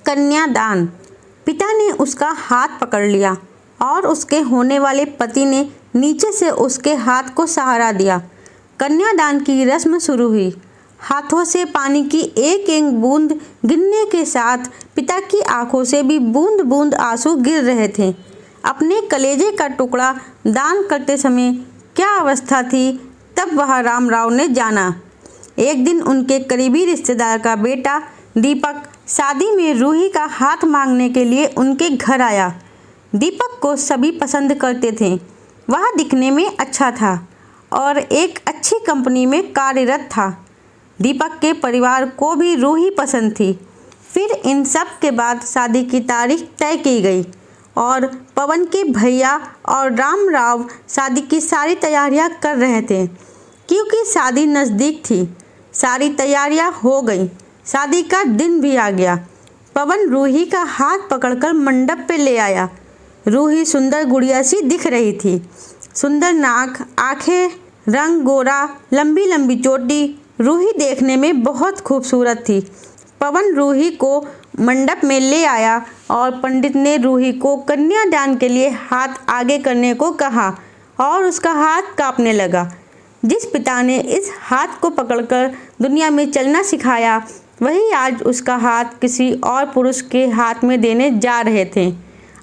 कन्यादान। पिता ने उसका हाथ पकड़ लिया और उसके होने वाले पति ने नीचे से उसके हाथ को सहारा दिया। कन्यादान की रस्म शुरू हुई। हाथों से पानी की एक एक बूंद गिरने के साथ पिता की आंखों से भी बूंद बूंद आंसू गिर रहे थे। अपने कलेजे का टुकड़ा दान करते समय क्या अवस्था थी, तब वह रामराव ने जाना। एक दिन उनके करीबी रिश्तेदार का बेटा दीपक शादी में रूही का हाथ मांगने के लिए उनके घर आया। दीपक को सभी पसंद करते थे। वह दिखने में अच्छा था और एक अच्छी कंपनी में कार्यरत था। दीपक के परिवार को भी रूही पसंद थी। फिर इन सब के बाद शादी की तारीख तय की गई और पवन के भैया और रामराव शादी की सारी तैयारियां कर रहे थे। क्योंकि शादी नज़दीक थी, सारी तैयारियां हो गई। शादी का दिन भी आ गया। पवन रूही का हाथ पकड़कर मंडप पे ले आया। रूही सुंदर गुड़िया सी दिख रही थी। सुंदर नाक, आंखें, रंग गोरा, लंबी लंबी चोटी। रूही देखने में बहुत खूबसूरत थी। पवन रूही को मंडप में ले आया और पंडित ने रूही को कन्यादान के लिए हाथ आगे करने को कहा और उसका हाथ कांपने लगा। जिस पिता ने इस हाथ को पकड़कर दुनिया में चलना सिखाया, वही आज उसका हाथ किसी और पुरुष के हाथ में देने जा रहे थे।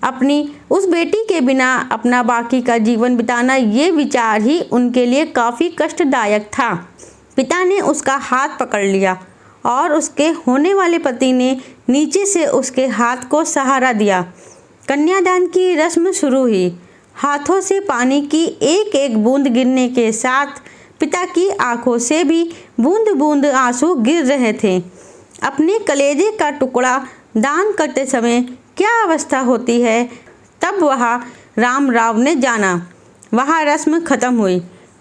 अपनी उस बेटी के बिना अपना बाकी का जीवन बिताना, ये विचार ही उनके लिए काफ़ी कष्टदायक था। पिता ने उसका हाथ पकड़ लिया और उसके होने वाले पति ने नीचे से उसके हाथ को सहारा दिया। कन्यादान की रस्म शुरू हुई। हाथों से पानी की एक एक बूंद गिरने के साथ पिता की आंखों से भी बूंद बूंद आंसू गिर रहे थे। अपने कलेजे का टुकड़ा दान करते समय क्या अवस्था होती है, तब वह रामराव ने जाना। वहाँ रस्म खत्म हुई।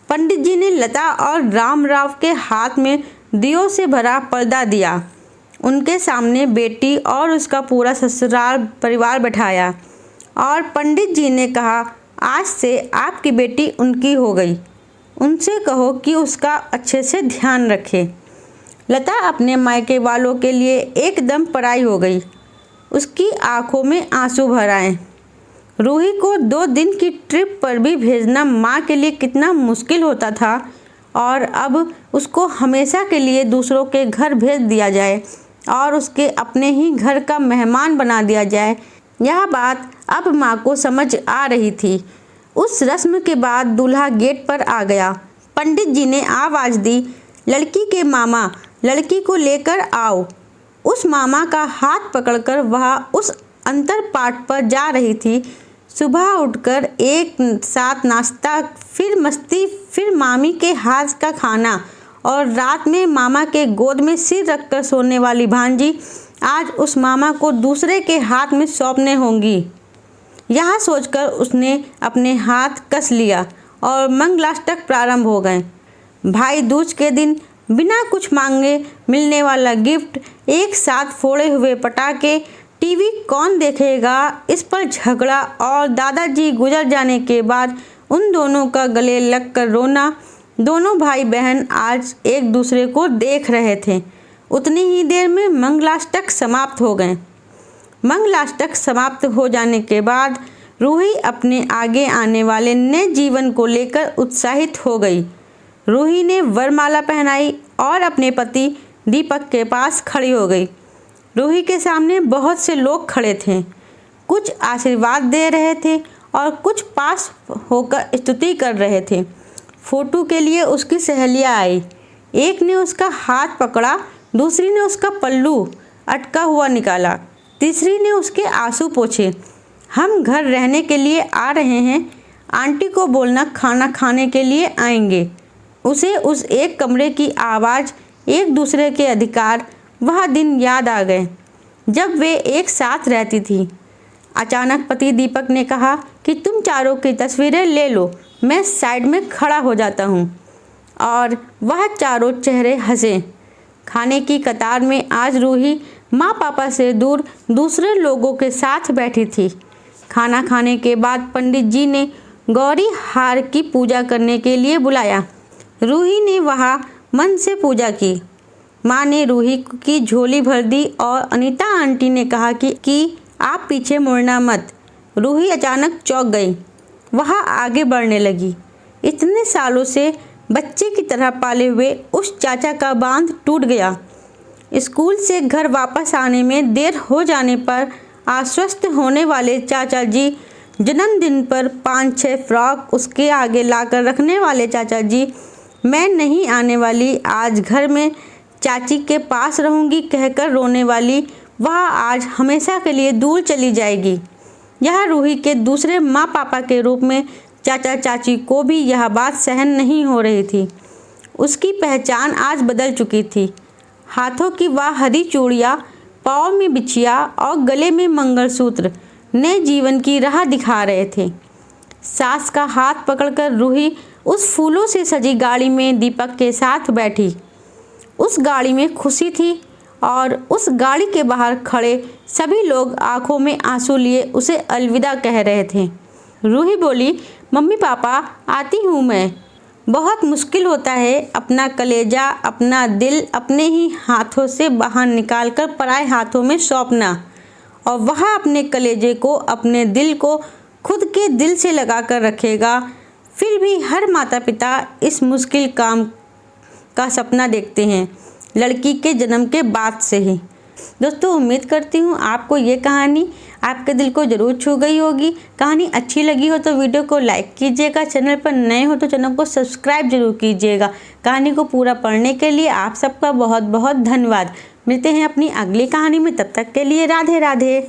पंडित जी ने लता और रामराव के हाथ में दियों से भरा पर्दा दिया। उनके सामने बेटी और उसका पूरा ससुराल परिवार बैठाया और पंडित जी ने कहा, आज से आपकी बेटी उनकी हो गई। उनसे कहो कि उसका अच्छे से ध्यान रखे। लता अपने मायके वालों के लिए एकदम पराई हो गई। उसकी आंखों में आंसू भर आए। रूही को 2 दिन की ट्रिप पर भी भेजना माँ के लिए कितना मुश्किल होता था और अब उसको हमेशा के लिए दूसरों के घर भेज दिया जाए और उसके अपने ही घर का मेहमान बना दिया जाए। यह बात अब माँ को समझ आ रही थी। उस रस्म के बाद दूल्हा गेट पर आ गया। पंडित जी ने आवाज़ दी, लड़की के मामा, लड़की को लेकर आओ। उस मामा का हाथ पकड़कर वह उस अंतर पाठ पर जा रही थी। सुबह उठकर एक साथ नाश्ता, फिर मस्ती, फिर मामी के हाथ का खाना और रात में मामा के गोद में सिर रखकर सोने वाली भांजी आज उस मामा को दूसरे के हाथ में सौंपने होंगी। यह सोचकर उसने अपने हाथ कस लिया और मंगलाष्टक प्रारंभ हो गए। भाई दूज के दिन बिना कुछ मांगे मिलने वाला गिफ्ट, एक साथ फोड़े हुए पटाखे, टीवी कौन देखेगा इस पर झगड़ा और दादाजी गुजर जाने के बाद उन दोनों का गले लगकर रोना। दोनों भाई बहन आज एक दूसरे को देख रहे थे। उतनी ही देर में मंगलाष्टक समाप्त हो गए। मंगलाष्टक समाप्त हो जाने के बाद रूही अपने आगे आने वाले नए जीवन को लेकर उत्साहित हो गई। रूही ने वरमाला पहनाई और अपने पति दीपक के पास खड़ी हो गई। रूही के सामने बहुत से लोग खड़े थे। कुछ आशीर्वाद दे रहे थे और कुछ पास होकर स्तुति कर रहे थे। फोटो के लिए उसकी सहेलियाँ आई। एक ने उसका हाथ पकड़ा, दूसरी ने उसका पल्लू अटका हुआ निकाला, तीसरी ने उसके आंसू पोंछे। हम घर रहने के लिए आ रहे हैं, आंटी को बोलना खाना खाने के लिए आएंगे। उसे उस एक कमरे की आवाज़, एक दूसरे के अधिकार, वह दिन याद आ गए जब वे एक साथ रहती थी। अचानक पति दीपक ने कहा कि तुम चारों की तस्वीरें ले लो, मैं साइड में खड़ा हो जाता हूँ। और वह चारों चेहरे हंसे। खाने की कतार में आज रूही माँ पापा से दूर दूसरे लोगों के साथ बैठी थी। खाना खाने के बाद पंडित जी ने गौरी हार की पूजा करने के लिए बुलाया। रूही ने वहाँ मन से पूजा की। माँ ने रूही की झोली भर दी और अनीता आंटी ने कहा कि आप पीछे मुड़ना मत। रूही अचानक चौंक गई। वह आगे बढ़ने लगी। इतने सालों से बच्चे की तरह पाले हुए उस चाचा का बांध टूट गया। स्कूल से घर वापस आने में देर हो जाने पर आश्वस्त होने वाले चाचा जी, जन्मदिन पर 5-6 फ्रॉक उसके आगे लाकर रखने वाले चाचा जी, मैं नहीं आने वाली, आज घर में चाची के पास रहूंगी कहकर रोने वाली, वह आज हमेशा के लिए दूर चली जाएगी। यह रूही के दूसरे माँ पापा के रूप में चाचा चाची को भी यह बात सहन नहीं हो रही थी। उसकी पहचान आज बदल चुकी थी। हाथों की वह हरी चूड़ियाँ, पाँव में बिछिया और गले में मंगलसूत्र नए जीवन की राह दिखा रहे थे। सास का हाथ पकड़कर रूही उस फूलों से सजी गाड़ी में दीपक के साथ बैठी। उस गाड़ी में खुशी थी और उस गाड़ी के बाहर खड़े सभी लोग आंखों में आंसू लिए उसे अलविदा कह रहे थे। रूही बोली, मम्मी पापा आती हूँ मैं। बहुत मुश्किल होता है अपना कलेजा, अपना दिल अपने ही हाथों से बाहर निकालकर पराए हाथों में सौंपना, और वह अपने कलेजे को, अपने दिल को खुद के दिल से लगा कर रखेगा। फिर भी हर माता पिता इस मुश्किल काम का सपना देखते हैं, लड़की के जन्म के बाद से ही। दोस्तों, उम्मीद करती हूँ आपको ये कहानी आपके दिल को ज़रूर छू गई होगी। कहानी अच्छी लगी हो तो वीडियो को लाइक कीजिएगा, चैनल पर नए हो तो चैनल को सब्सक्राइब जरूर कीजिएगा। कहानी को पूरा पढ़ने के लिए आप सबका बहुत बहुत धन्यवाद। मिलते हैं अपनी अगली कहानी में, तब तक के लिए राधे राधे।